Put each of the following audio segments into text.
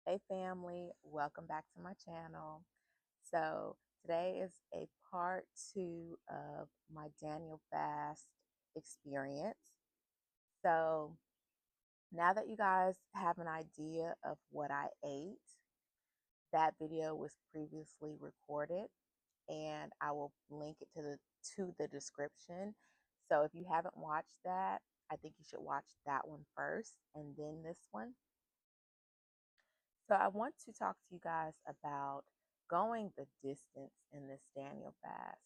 Hey family, welcome back to my channel. So today is a part 2 of my Daniel fast experience. So now that you guys have an idea of what I ate, that video was previously recorded and I will link it to the description. So if you haven't watched that, I think you should watch that one first and then this one. So I want to talk to you guys about going the distance in this Daniel fast.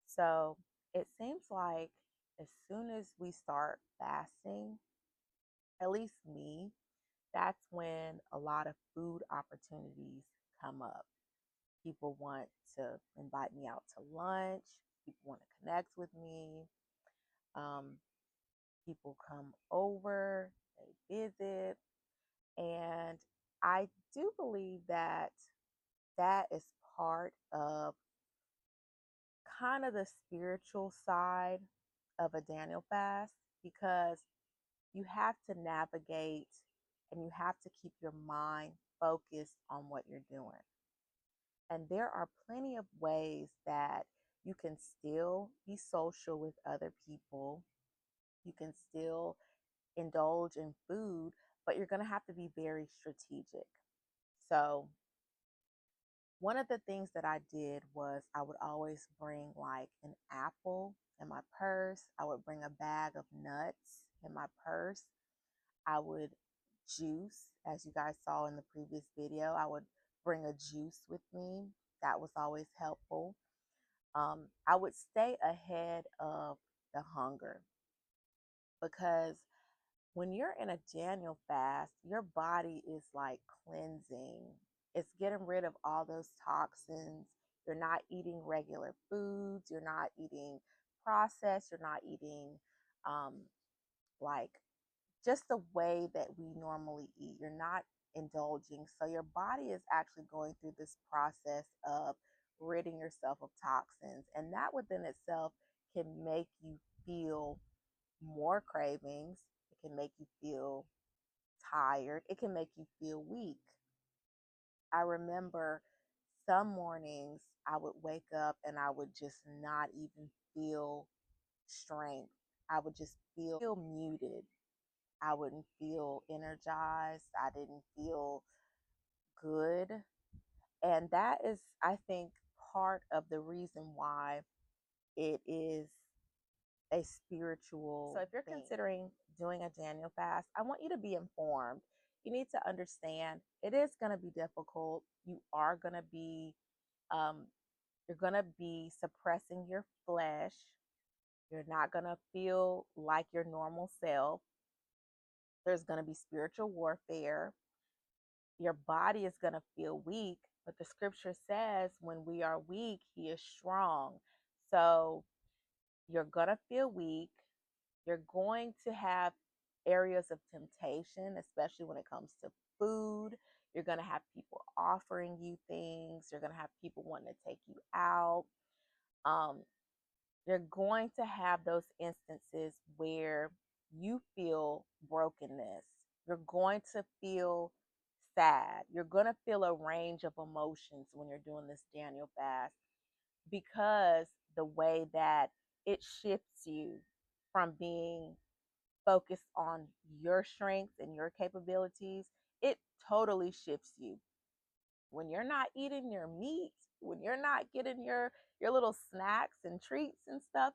So it seems like as soon as we start fasting, at least me, that's when a lot of food opportunities come up. People want to invite me out to lunch. People want to connect with me. Um, People come over, they visit. And I do believe that that is part of kind of the spiritual side of a Daniel fast because you have to navigate and you have to keep your mind focused on what you're doing. And there are plenty of ways that you can still be social with other people. You can still indulge in food, but you're going to have to be very strategic. So, one of the things that I did was I would always bring like an apple in my purse. I would bring a bag of nuts in my purse. I would juice, as you guys saw in the previous video, I would bring a juice with me. That was always helpful. I would stay ahead of the hunger because when you're in a Daniel fast, your body is like cleansing. It's getting rid of all those toxins. You're not eating regular foods. You're not eating processed. You're not eating um, like just the way that we normally eat. You're not indulging. So your body is actually going through this process of ridding yourself of toxins. And that within itself can make you feel more cravings. It can make you feel tired. It can make you feel weak. I remember some mornings I would wake up and I would just not even feel strength. I would just feel muted. I wouldn't feel energized. I didn't feel good. And that is, I think, part of the reason why it is a spiritual. So if you're considering doing a Daniel fast, I want you to be informed. You need to understand it is going to be difficult. You are going to be um, you're going to be suppressing your flesh. You're not going to feel like your normal self. There's going to be spiritual warfare. Your body is going to feel weak, but the scripture says when we are weak, he is strong. So you're going to feel weak. You're going to have areas of temptation, especially when it comes to food. You're going to have people offering you things. You're going to have people wanting to take you out. Um, you're going to have those instances where you feel brokenness. You're going to feel sad. You're going to feel a range of emotions when you're doing this Daniel fast because the way that it shifts you from being focused on your strengths and your capabilities, it totally shifts you. When you're not eating your meat, when you're not getting your little snacks and treats and stuff,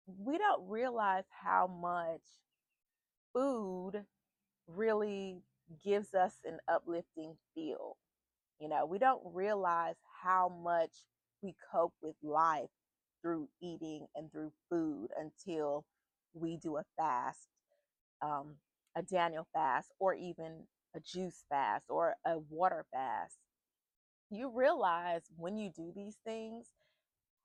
we don't realize how much food really gives us an uplifting feel. You know, we don't realize how much we cope with life through eating and through food until we do a fast, um, a Daniel fast, or even a juice fast or a water fast. You realize when you do these things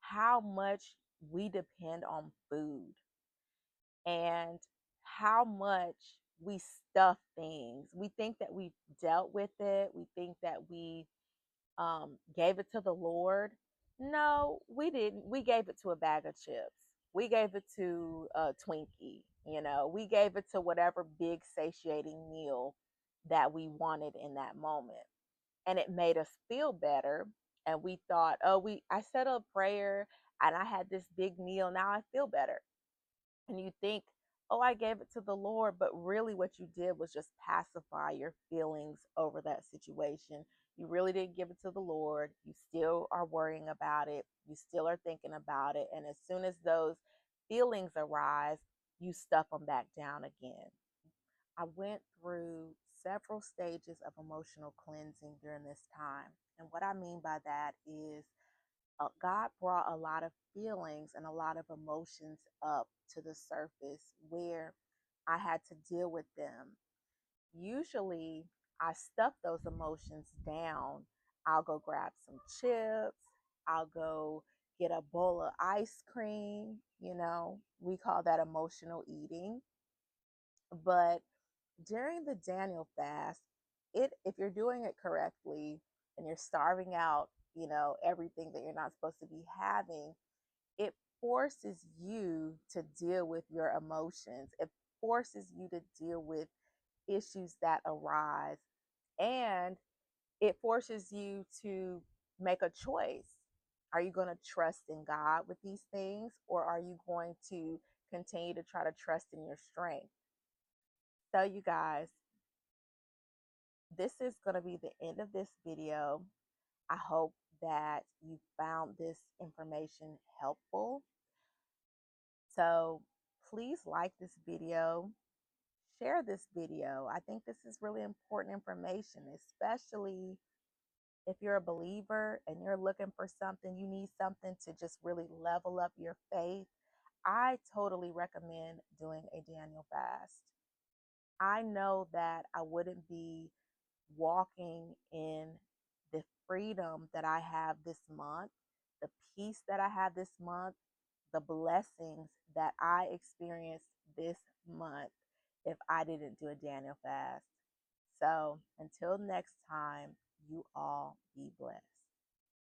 how much we depend on food and how much we stuff things. We think that we've dealt with it. We think that we gave it to the Lord. No, we didn't. We gave it to a bag of chips. We gave it to a Twinkie. You know, we gave it to whatever big satiating meal that we wanted in that moment. And it made us feel better. And we thought, oh, I said a prayer and I had this big meal. Now I feel better. And you think, oh, I gave it to the Lord. But really, what you did was just pacify your feelings over that situation. You really didn't give it to the Lord. You still are worrying about it. You still are thinking about it. And as soon as those feelings arise, you stuff them back down again. I went through several stages of emotional cleansing during this time. And what I mean by that is God brought a lot of feelings and a lot of emotions up to the surface where I had to deal with them. Usually, I stuff those emotions down. I'll go grab some chips. I'll go get a bowl of ice cream. We call that emotional eating. But during the Daniel fast, if you're doing it correctly and you're starving out, everything that you're not supposed to be having, it forces you to deal with your emotions. It forces you to deal with issues that arise, and it forces you to make a choice. Are you going to trust in God with these things, or are you going to continue to try to trust in your strength? So, you guys, this is going to be the end of this video. I hope that you found this information helpful. So please like this video, share this video. I think this is really important information, especially if you're a believer and you're looking for something, you need something to just really level up your faith. I totally recommend doing a Daniel fast. I know that I wouldn't be walking in the freedom that I have this month, the peace that I have this month, the blessings that I experienced this month if I didn't do a Daniel fast. So until next time, you all be blessed.